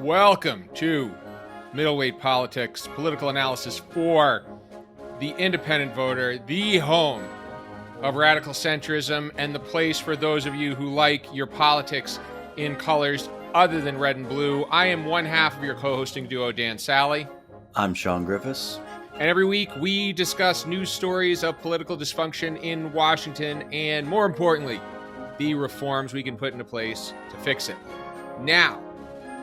Welcome to Middleweight Politics, political analysis for the independent voter, the home of radical centrism, and the place for those of you who like your politics in colors other than red and blue. I am one half of your co-hosting duo, Dan Sally. I'm Shawn Griffiths. And every week we discuss news stories of political dysfunction in Washington and, more importantly, the reforms we can put into place to fix it. Now,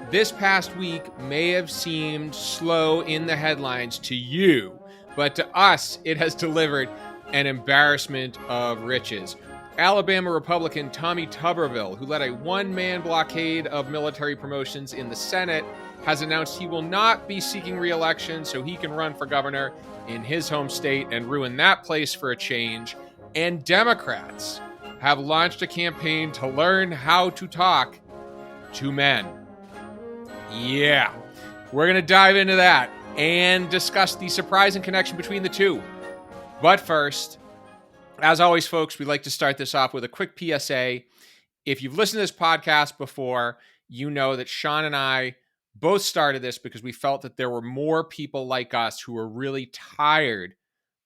this past week may have seemed slow in the headlines to you, but to us, it has delivered an embarrassment of riches. Alabama Republican Tommy Tuberville, who led a one-man blockade of military promotions in the Senate, has announced he will not be seeking re-election so he can run for governor in his home state and ruin that place for a change. And Democrats have launched a campaign to learn how to talk to men. Yeah, we're going to dive into that and discuss the surprising connection between the two. But first, as always, folks, we'd like to start this off with a quick PSA. If you've listened to this podcast before, you know that Shawn and I both started this because we felt that there were more people like us who were really tired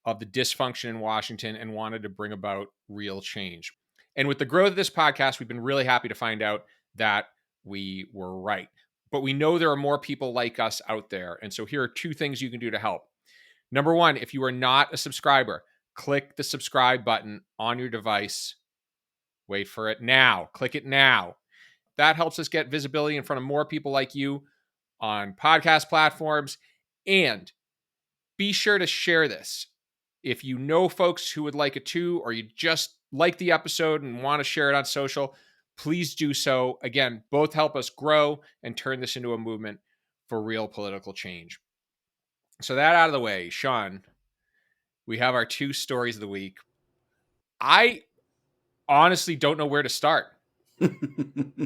of the dysfunction in Washington and wanted to bring about real change. And with the growth of this podcast, we've been really happy to find out that we were right. But we know there are more people like us out there. And so here are two things you can do to help. Number one, if you are not a subscriber, click the subscribe button on your device. Wait for it now. Click it now. That helps us get visibility in front of more people like you on podcast platforms. And be sure to share this. If you know folks who would like it too, or you just like the episode and want to share it on social, please do so. Again, both help us grow and turn this into a movement for real political change. So that out of the way, Shawn, we have our two stories of the week. I honestly don't know where to start.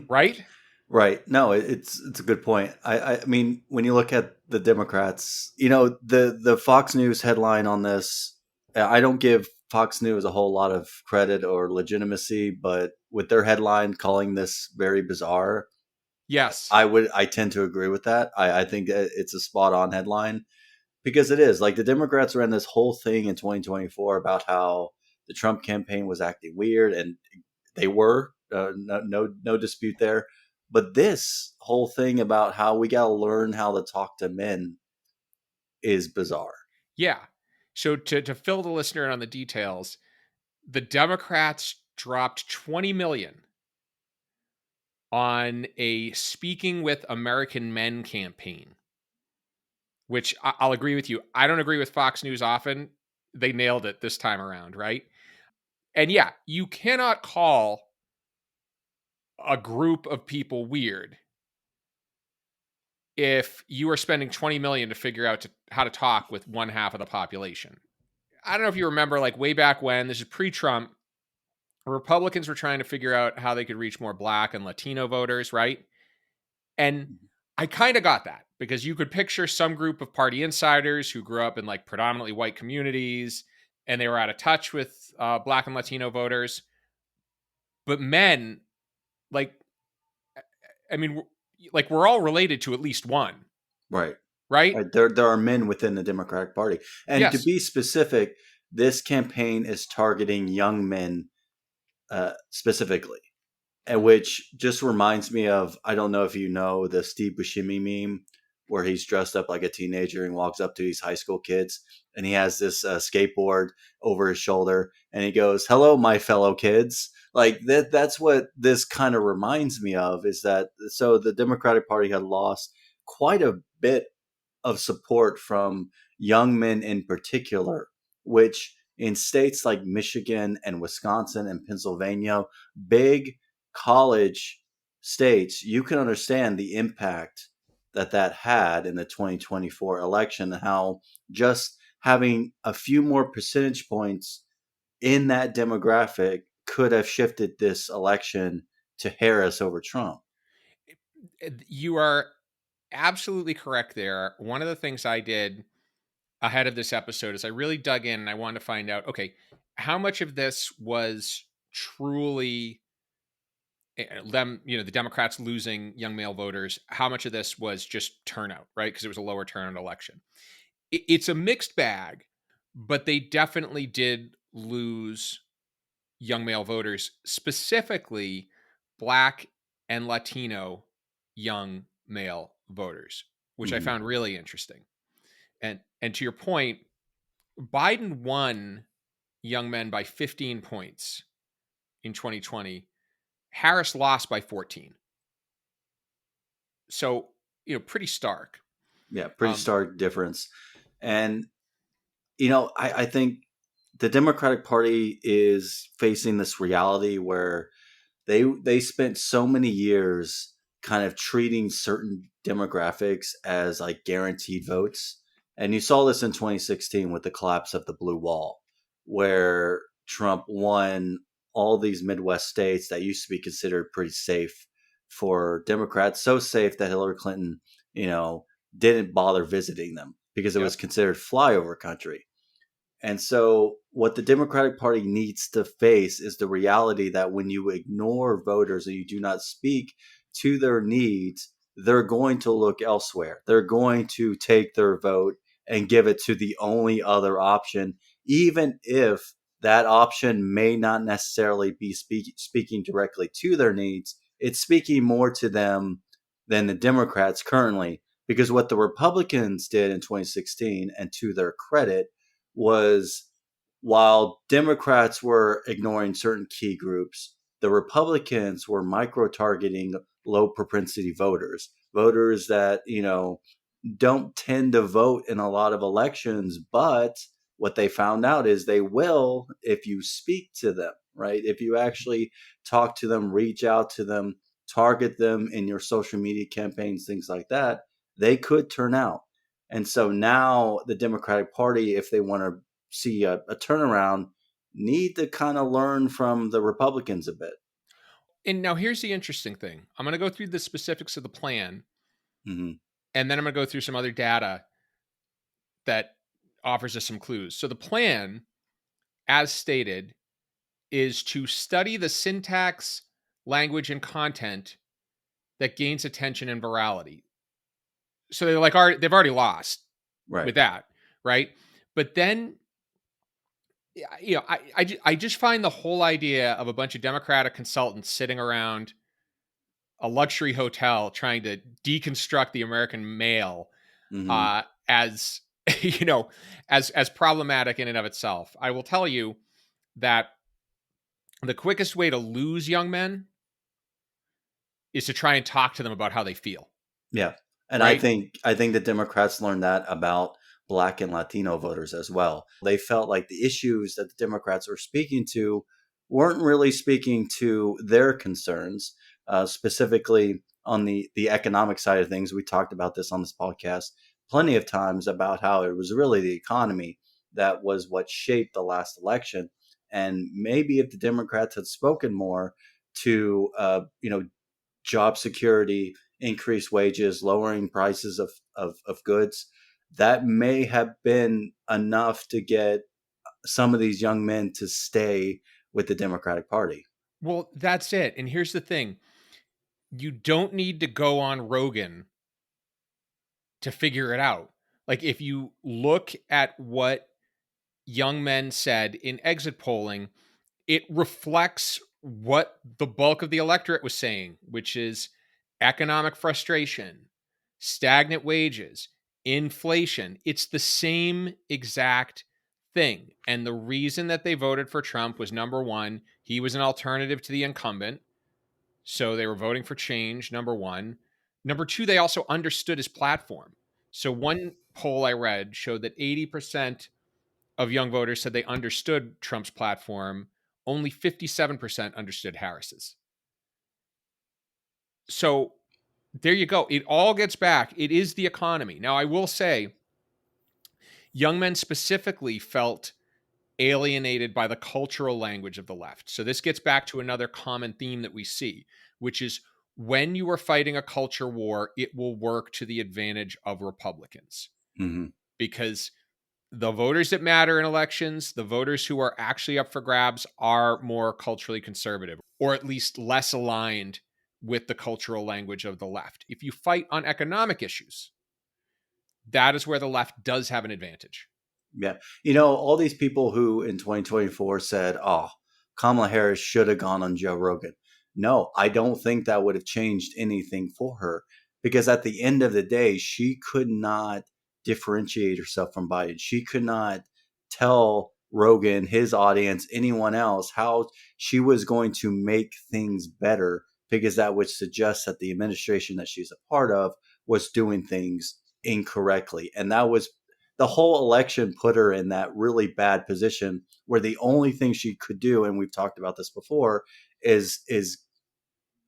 Right? Right. No, it's a good point. I mean, when you look at the Democrats, you know, the Fox News headline on this, I don't give Fox News a whole lot of credit or legitimacy, but with their headline calling this very bizarre, yes, I tend to agree with that. I think it's a spot on headline because it is. Like, the Democrats ran this whole thing in 2024 about how the Trump campaign was acting weird, and they were no dispute there. But this whole thing about how we got to learn how to talk to men is bizarre. Yeah. So to fill the listener in on the details, the Democrats dropped $20 million on a Speaking with American Men campaign, which I'll agree with you. I don't agree with Fox News often. They nailed it this time around, right? And yeah, you cannot call a group of people weird if you are spending $20 million to figure out how to talk with one half of the population. I don't know if you remember, like way back when, this is pre-Trump, Republicans were trying to figure out how they could reach more Black and Latino voters, right? And I kind of got that because you could picture some group of party insiders who grew up in like predominantly white communities and they were out of touch with Black and Latino voters. But men, like, I mean, like, we're all related to at least one. Right. Right? There are men within the Democratic Party. And yes. To be specific, this campaign is targeting young men specifically, and which just reminds me of, I don't know if you know the Steve Buscemi meme where he's dressed up like a teenager and walks up to these high school kids and he has this skateboard over his shoulder and he goes, "Hello, my fellow kids." Like that's what this kind of reminds me of, is that so the Democratic Party had lost quite a bit of support from young men in particular, which in states like Michigan and Wisconsin and Pennsylvania, big college states, you can understand the impact that had in the 2024 election, and how just having a few more percentage points in that demographic could have shifted this election to Harris over Trump. You are absolutely correct there. One of the things I did ahead of this episode is I really dug in and I wanted to find out, okay, how much of this was truly them, the Democrats losing young male voters, how much of this was just turnout, right? Because it was a lower turnout election. It's a mixed bag, but they definitely did lose young male voters, specifically Black and Latino young male voters, which I Hmm. found really interesting. And to your point, Biden won young men by 15 points in 2020. Harris lost by 14. So, pretty stark. Yeah, pretty Um, stark difference. And I think the Democratic Party is facing this reality where they spent so many years kind of treating certain demographics as like guaranteed votes. And you saw this in 2016 with the collapse of the blue wall, where Trump won all these Midwest states that used to be considered pretty safe for Democrats, so safe that Hillary Clinton, you know, didn't bother visiting them because it was yep. considered flyover country. And so, what the Democratic Party needs to face is the reality that when you ignore voters and you do not speak to their needs, they're going to look elsewhere. They're going to take their vote and give it to the only other option, even if that option may not necessarily be speaking directly to their needs. It's speaking more to them than the Democrats currently. Because what the Republicans did in 2016, and to their credit, was while Democrats were ignoring certain key groups, the Republicans were micro targeting low propensity voters, voters that, don't tend to vote in a lot of elections, but what they found out is they will if you speak to them, right? If you actually talk to them, reach out to them, target them in your social media campaigns, things like that, they could turn out. And so now the Democratic Party, if they want to see a turnaround, need to kind of learn from the Republicans a bit. And now here's the interesting thing. I'm going to go through the specifics of the plan, Hmm. and then I'm going to go through some other data that offers us some clues. So the plan, as stated, is to study the syntax, language, and content that gains attention and virality. So they've already lost Right. with that, right? But then, I just find the whole idea of a bunch of Democratic consultants sitting around a luxury hotel trying to deconstruct the American male Hmm. as as problematic in and of itself. I will tell you that the quickest way to lose young men is to try and talk to them about how they feel, Yeah. And I right? think I think the Democrats learned that about Black and Latino voters as well. They felt like the issues that the Democrats were speaking to weren't really speaking to their concerns, specifically on the economic side of things. We talked about this on this podcast plenty of times about how it was really the economy that was what shaped the last election. And maybe if the Democrats had spoken more to, job security, increased wages, lowering prices of goods, that may have been enough to get some of these young men to stay with the Democratic Party. Well, that's it. And here's the thing: you don't need to go on Rogan to figure it out. Like, if you look at what young men said in exit polling, it reflects what the bulk of the electorate was saying, which is economic frustration, stagnant wages, inflation. It's the same exact thing. And the reason that they voted for Trump was, number one, he was an alternative to the incumbent. So they were voting for change, number one. Number two, they also understood his platform. So one poll I read showed that 80% of young voters said they understood Trump's platform. Only 57% understood Harris's. So there you go. It all gets back. It is the economy. Now, I will say, young men specifically felt alienated by the cultural language of the left. So this gets back to another common theme that we see, which is when you are fighting a culture war, it will work to the advantage of Republicans Hmm. because the voters that matter in elections, the voters who are actually up for grabs, are more culturally conservative, or at least less aligned with the cultural language of the left. If you fight on economic issues, that is where the left does have an advantage. Yeah. You know, all these people who in 2024 said, oh, Kamala Harris should have gone on Joe Rogan. No, I don't think that would have changed anything for her, because at the end of the day, she could not differentiate herself from Biden. She could not tell Rogan, his audience, anyone else, how she was going to make things better, because that would suggest that the administration that she's a part of was doing things incorrectly. And that was the whole election put her in that really bad position where the only thing she could do, and we've talked about this before, is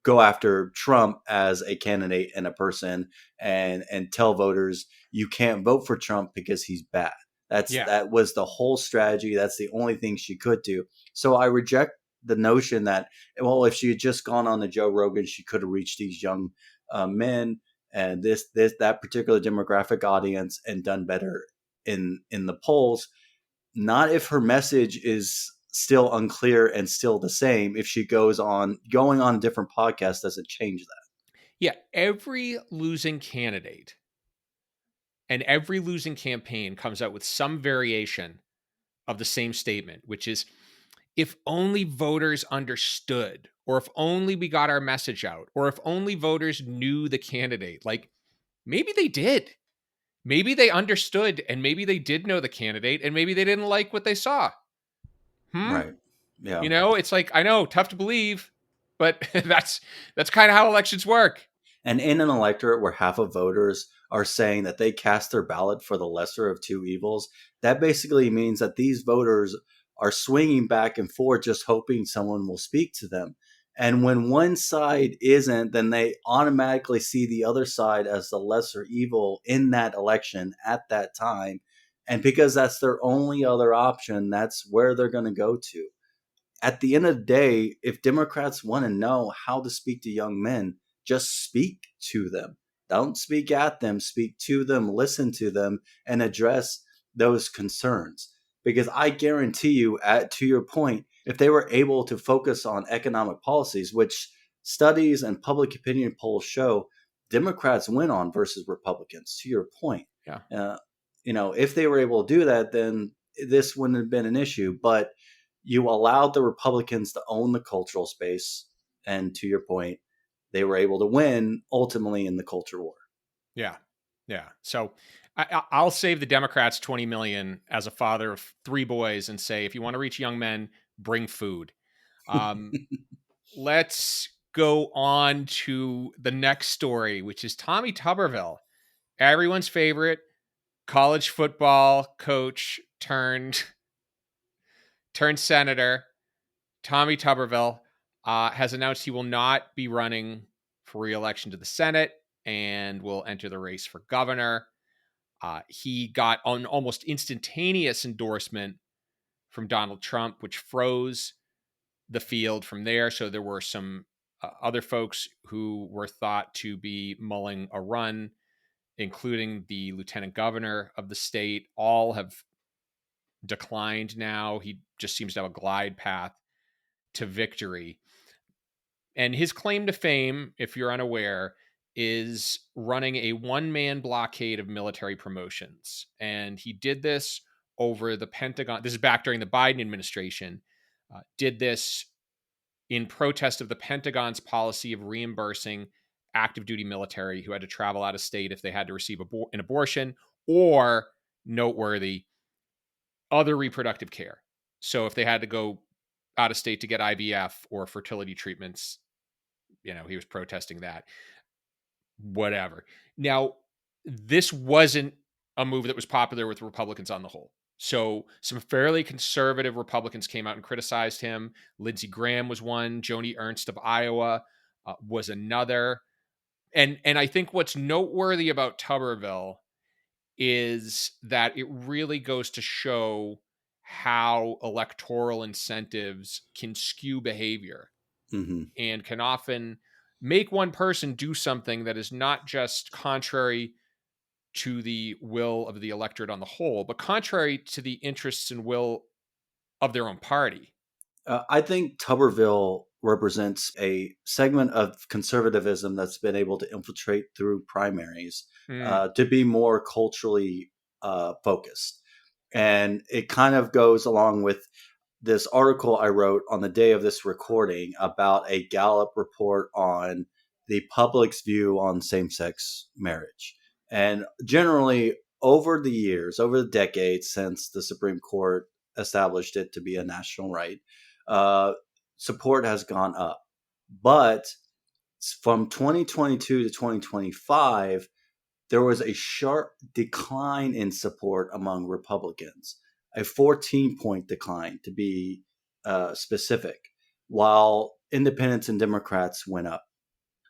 go after Trump as a candidate and a person, and tell voters you can't vote for Trump because he's bad. That was the whole strategy. That's the only thing she could do. So I reject the notion that, well, if she had just gone on the Joe Rogan, she could have reached these young men and that particular demographic audience and done better in the polls. Not if her message is still unclear and still the same. If she going on different podcasts doesn't change that. Yeah, every losing candidate and every losing campaign comes out with some variation of the same statement, which is, if only voters understood, or if only we got our message out, or if only voters knew the candidate. Like, maybe they did. Maybe they understood, and maybe they did know the candidate, and maybe they didn't like what they saw. Right. Yeah. You know, it's like, I know, tough to believe, but that's kind of how elections work. And in an electorate where half of voters are saying that they cast their ballot for the lesser of two evils, that basically means that these voters are swinging back and forth just hoping someone will speak to them. And when one side isn't, then they automatically see the other side as the lesser evil in that election at that time. And because that's their only other option, that's where they're going to go to. At the end of the day, if Democrats want to know how to speak to young men, just speak to them. Don't speak at them, speak to them, listen to them, and address those concerns. Because I guarantee you, to your point, if they were able to focus on economic policies, which studies and public opinion polls show Democrats win on versus Republicans, to your point. Yeah. If they were able to do that, then this wouldn't have been an issue. But you allowed the Republicans to own the cultural space. And to your point, they were able to win ultimately in the culture war. Yeah. Yeah. So I'll save the Democrats 20 million as a father of 3 boys and say, if you want to reach young men, bring food. Let's go on to the next story, which is Tommy Tuberville, everyone's favorite college football coach turned senator. Tommy Tuberville has announced he will not be running for re-election to the Senate and will enter the race for governor. He got an almost instantaneous endorsement from Donald Trump, which froze the field from there. So there were some other folks who were thought to be mulling a run, including the lieutenant governor of the state. All have declined now. He just seems to have a glide path to victory. And his claim to fame, if you're unaware, is running a one-man blockade of military promotions. And he did this over the Pentagon. This is back during the Biden administration. Did this in protest of the Pentagon's policy of reimbursing active duty military who had to travel out of state if they had to receive an abortion, or, noteworthy, other reproductive care. So if they had to go out of state to get IVF or fertility treatments, he was protesting that. Whatever. Now, this wasn't a move that was popular with Republicans on the whole. So some fairly conservative Republicans came out and criticized him. Lindsey Graham was one. Joni Ernst of Iowa was another. And I think what's noteworthy about Tuberville is that it really goes to show how electoral incentives can skew behavior, and can often make one person do something that is not just contrary to the will of the electorate on the whole, but contrary to the interests and will of their own party. I think Tuberville represents a segment of conservatism that's been able to infiltrate through primaries Mm, to be more culturally focused. And it kind of goes along with this article I wrote on the day of this recording about a Gallup report on the public's view on same sex marriage. And generally, over the years, over the decades since the Supreme Court established it to be a national right, uh, support has gone up. But from 2022 to 2025, there was a sharp decline in support among Republicans, a 14-point decline to be specific, while independents and Democrats went up,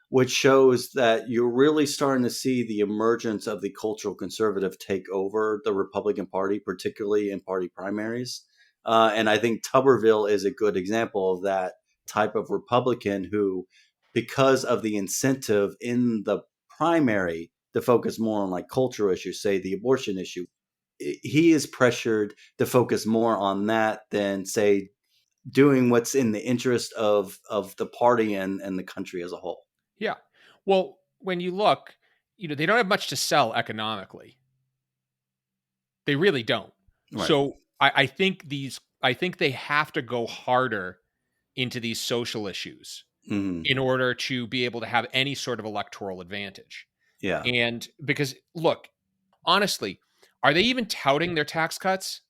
which shows that you're really starting to see the emergence of the cultural conservative take over the Republican Party, particularly in party primaries. And I think Tuberville is a good example of that type of Republican who, because of the incentive in the primary to focus more on like cultural issues, say the abortion issue, he is pressured to focus more on that than, say, doing what's in the interest of the party and the country as a whole. yeah. Well, when you look, they don't have much to sell economically. They really don't. Right. So I think they have to go harder into these social issues Hmm. in order to be able to have any sort of electoral advantage. Yeah. And because look, honestly, are they even touting their tax cuts?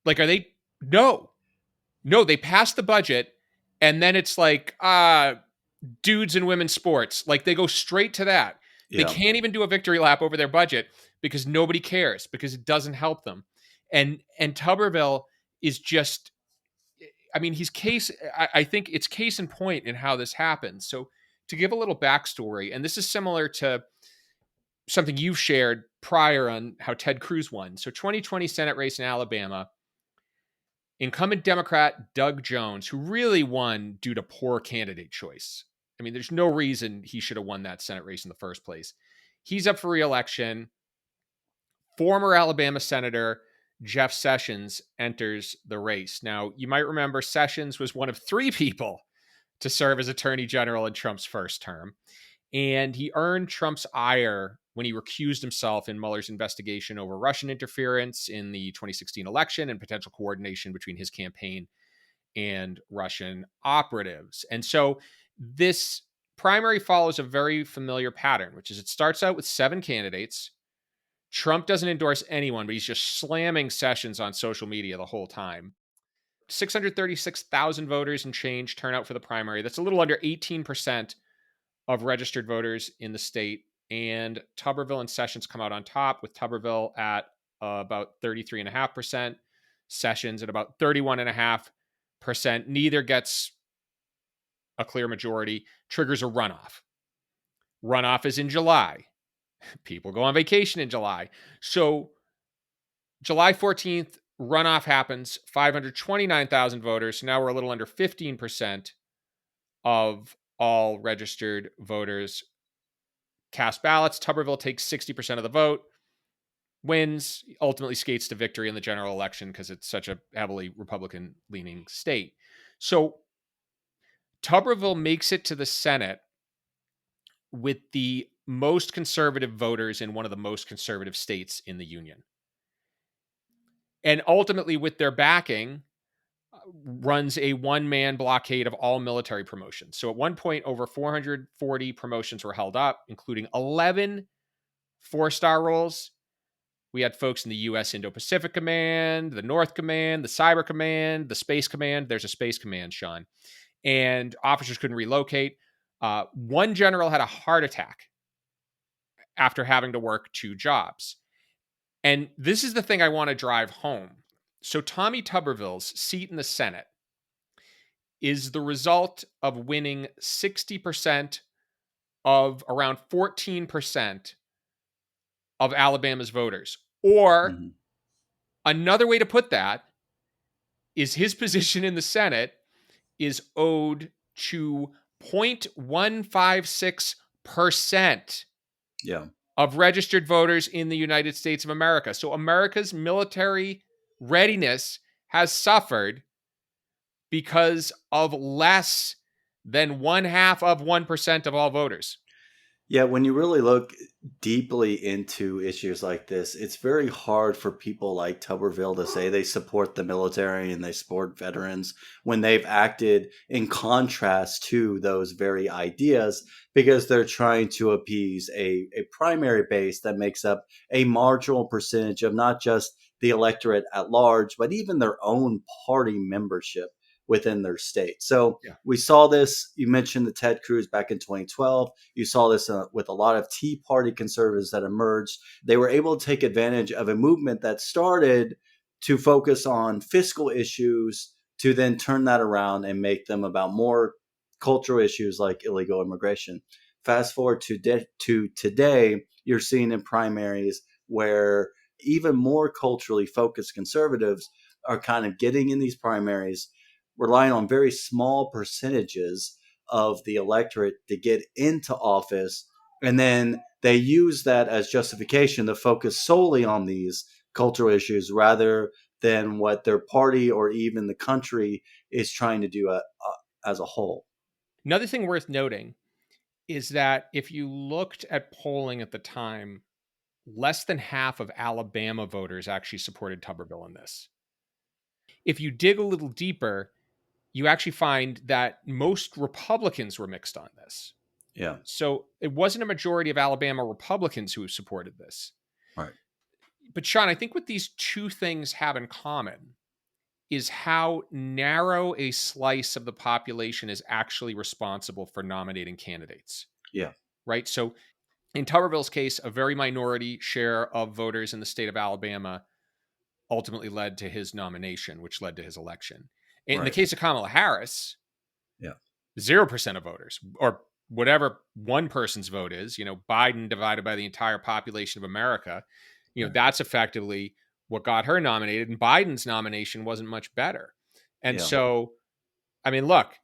Like, are they? No, no, they passed the budget and then it's like, dudes and women's sports. Like, they go straight to that. They Yeah. can't even do a victory lap over their budget because nobody cares, because it doesn't help them. And Tuberville is just, I mean, I think it's case in point in how this happens. So to give a little backstory, and this is similar to something you've shared prior on how Ted Cruz won. So 2020 Senate race in Alabama, incumbent Democrat Doug Jones, who really won due to poor candidate choice. I mean, there's no reason he should have won that Senate race in the first place. He's up for reelection. Former Alabama Senator Jeff Sessions enters the race. Now, you might remember Sessions was one of three people to serve as Attorney General in Trump's first term. And he earned Trump's ire when he recused himself in Mueller's investigation over Russian interference in the 2016 election and potential coordination between his campaign and Russian operatives. And so this primary follows a very familiar pattern, which is it starts out with 7 candidates. Trump doesn't endorse anyone, but he's just slamming Sessions on social media the whole time. 636,000 voters and change turnout for the primary. That's a little under 18% of registered voters in the state. And Tuberville and Sessions come out on top, with Tuberville at about 33.5%, Sessions at about 31.5%. Neither gets a clear majority, triggers a runoff. Runoff is in July. People go on vacation in July. So July 14th, runoff happens, 529,000 voters. So now we're a little under 15% of all registered voters cast ballots. Tuberville takes 60% of the vote, wins, ultimately skates to victory in the general election because it's such a heavily Republican leaning state. So Tuberville makes it to the Senate with the most conservative voters in one of the most conservative states in the union. And ultimately, with their backing, runs a one-man blockade of all military promotions. So at one point, over 440 promotions were held up, including 11 four-star roles. We had folks in the U.S. Indo-Pacific Command, the North Command, the Cyber Command, the Space Command. There's a Space Command, Shawn. And officers couldn't relocate. One general had a heart attack after having to work 2 jobs. And this is the thing I want to drive home. So Tommy Tuberville's seat in the Senate is the result of winning 60% of around 14% of Alabama's voters. Or Hmm. another way to put that is his position in the Senate is owed to 0.156% Yeah. of registered voters in the United States of America. So America's military readiness has suffered because of less than 0.5% of all voters. Yeah, when you really look deeply into issues like this, it's very hard for people like Tuberville to say they support the military and they support veterans when they've acted in contrast to those very ideas because they're trying to appease a primary base that makes up a marginal percentage of not just the electorate at large, but even their own party membership within their state. So Yeah. we saw this. You mentioned the Ted Cruz back in 2012. You saw this with a lot of Tea Party conservatives that emerged. They were able to take advantage of a movement that started to focus on fiscal issues to then turn that around and make them about more cultural issues like illegal immigration. Fast forward to today, you're seeing in primaries where even more culturally focused conservatives are kind of getting in these primaries, relying on very small percentages of the electorate to get into office. And then they use that as justification to focus solely on these cultural issues rather than what their party or even the country is trying to do as a whole. Another thing worth noting is that if you looked at polling at the time, less than half of Alabama voters actually supported Tuberville in this. If you dig a little deeper, you actually find that most Republicans were mixed on this. Yeah. So it wasn't a majority of Alabama Republicans who supported this. Right. But Shawn, I think what these two things have in common is how narrow a slice of the population is actually responsible for nominating candidates. Yeah. Right. So in Tuberville's case, a very minority share of voters in the state of Alabama ultimately led to his nomination, which led to his election. In the Right. case of Kamala Harris, Yeah. 0% of voters, or whatever one person's vote is, Biden divided by the entire population of America, Right. that's effectively what got her nominated. And Biden's nomination wasn't much better. And Yeah. so, I mean, look,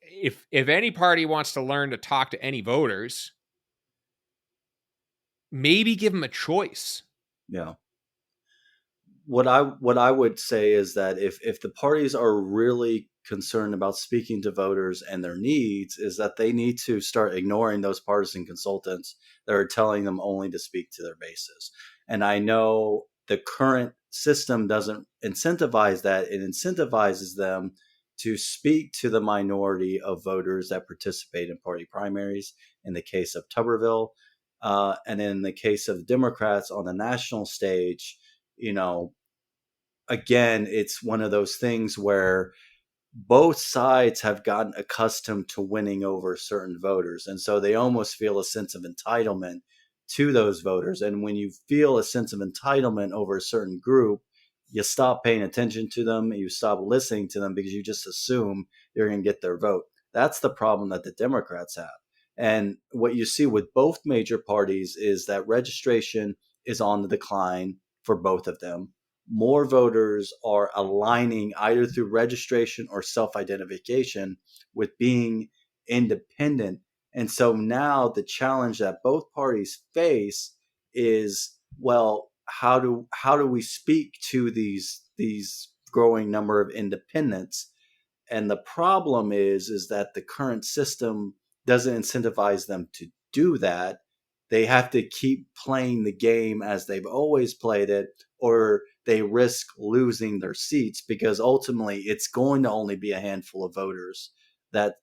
if any party wants to learn to talk to any voters, maybe give them a choice. Yeah. What I would say is that if the parties are really concerned about speaking to voters and their needs, is that they need to start ignoring those partisan consultants that are telling them only to speak to their bases. And I know the current system doesn't incentivize that. It incentivizes them to speak to the minority of voters that participate in party primaries. In the case of Tuberville, and in the case of Democrats on the national stage, again, it's one of those things where both sides have gotten accustomed to winning over certain voters. And so they almost feel a sense of entitlement to those voters. And when you feel a sense of entitlement over a certain group, you stop paying attention to them, you stop listening to them because you just assume you're going to get their vote. That's the problem that the Democrats have. And what you see with both major parties is that registration is on the decline for both of them. More voters are aligning either through registration or self identification with being independent. And so now the challenge that both parties face is, well, how do we speak to these growing number of independents? And the problem is that the current system doesn't incentivize them to do that. They have to keep playing the game as they've always played it, or they risk losing their seats because ultimately it's going to only be a handful of voters that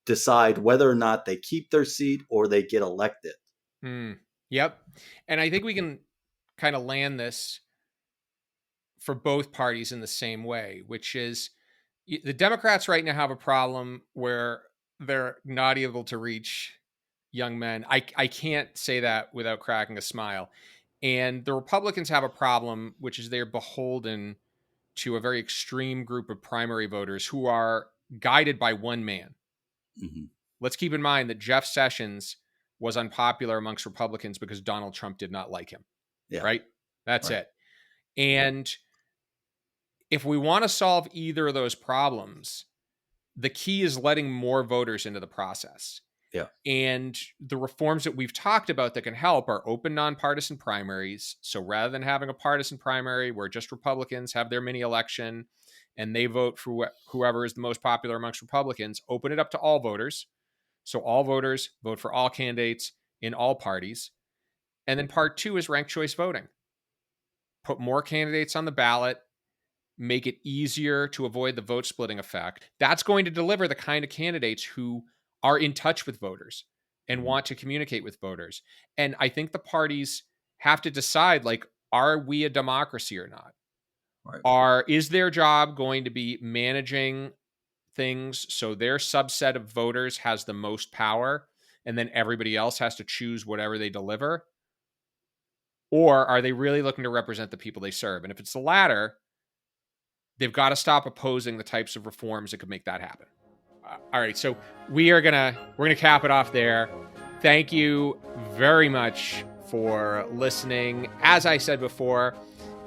decide whether or not they keep their seat or they get elected. Yep. And I think we can kind of land this for both parties in the same way, which is the Democrats right now have a problem where they're not able to reach young men. I can't say that without cracking a smile. And the Republicans have a problem, which is they're beholden to a very extreme group of primary voters who are guided by one man. Mm-hmm. Let's keep in mind that Jeff Sessions was unpopular amongst Republicans because Donald Trump did not like him. Yeah. Right? That's Right. it. And if we want to solve either of those problems, the key is letting more voters into the process. Yeah. And the reforms that we've talked about that can help are open nonpartisan primaries. So rather than having a partisan primary where just Republicans have their mini election and they vote for whoever is the most popular amongst Republicans, open it up to all voters. So all voters vote for all candidates in all parties. And then part 2 is ranked choice voting. Put more candidates on the ballot, make it easier to avoid the vote splitting effect. That's going to deliver the kind of candidates who are in touch with voters and want to communicate with voters. And I think the parties have to decide, like, are we a democracy or not? Right. Is their job going to be managing things so their subset of voters has the most power and then everybody else has to choose whatever they deliver? Or are they really looking to represent the people they serve? And if it's the latter, they've got to stop opposing the types of reforms that could make that happen. All right, so we're gonna cap it off there. Thank you very much for listening. As I said before,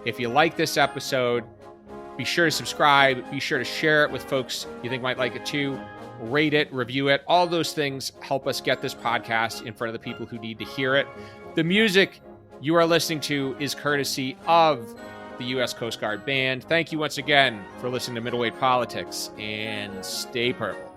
if you like this episode, be sure to subscribe. Be sure to share it with folks you think might like it too. Rate it, review it. All those things help us get this podcast in front of the people who need to hear it. The music you are listening to is courtesy of the U.S. Coast Guard Band. Thank you once again for listening to Middleweight Politics, and stay purple.